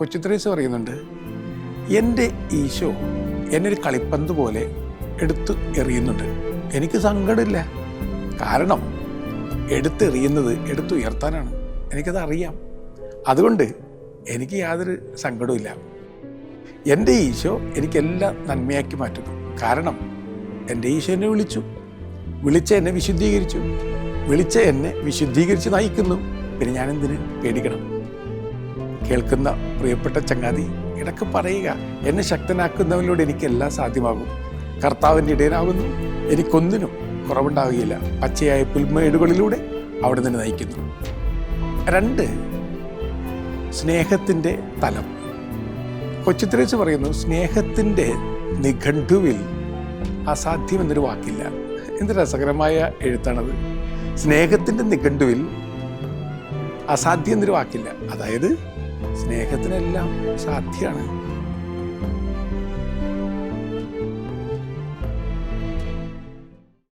കൊച്ചു ത്രേസ്യ പറയുന്നുണ്ട്, എൻ്റെ ഈശോ എന്നൊരു കളിപ്പന്ത് പോലെ എടുത്ത് എറിയുന്നുണ്ട്. എനിക്ക് സങ്കടമില്ല. കാരണം എടുത്തെറിയുന്നത് എടുത്തുയർത്താനാണ്. എനിക്കത് അറിയാം. അതുകൊണ്ട് എനിക്ക് യാതൊരു സങ്കടവുമില്ല. എൻ്റെ ഈശോ എനിക്കെല്ലാം നന്മയാക്കി മാറ്റുന്നു. കാരണം എൻ്റെ ഈശോ എന്നെ വിളിച്ച എന്നെ വിശുദ്ധീകരിച്ച് നയിക്കുന്നു. പിന്നെ ഞാനെന്തിന് പേടിക്കണം? കേൾക്കുന്ന പ്രിയപ്പെട്ട ചങ്ങാതി, ഇടയ്ക്ക് പറയുക, എന്നെ ശക്തനാക്കുന്നവനിലൂടെ എനിക്കെല്ലാം സാധ്യമാകും. കർത്താവിൻ്റെ ഇടയനാകുന്നു, എനിക്കൊന്നിനും കുറവുണ്ടാവുകയില്ല. പച്ചയായ പുൽമേടുകളിലൂടെ അവിടെ നിന്ന് നയിക്കുന്നു. 2, സ്നേഹത്തിൻ്റെ തലം. കൊച്ചു ത്രേസ്യ പറയുന്നു, സ്നേഹത്തിൻ്റെ നിഘണ്ടുവിൽ അസാധ്യം എന്നൊരു വാക്കില്ല. എന്ത് രസകരമായ എഴുത്താണത്. സ്നേഹത്തിൻ്റെ നിഘണ്ടുവിൽ അസാധ്യം എന്നൊരു വാക്കില്ല. അതായത് സ്നേഹത്തിനെല്ലാം സാധ്യമാണ്.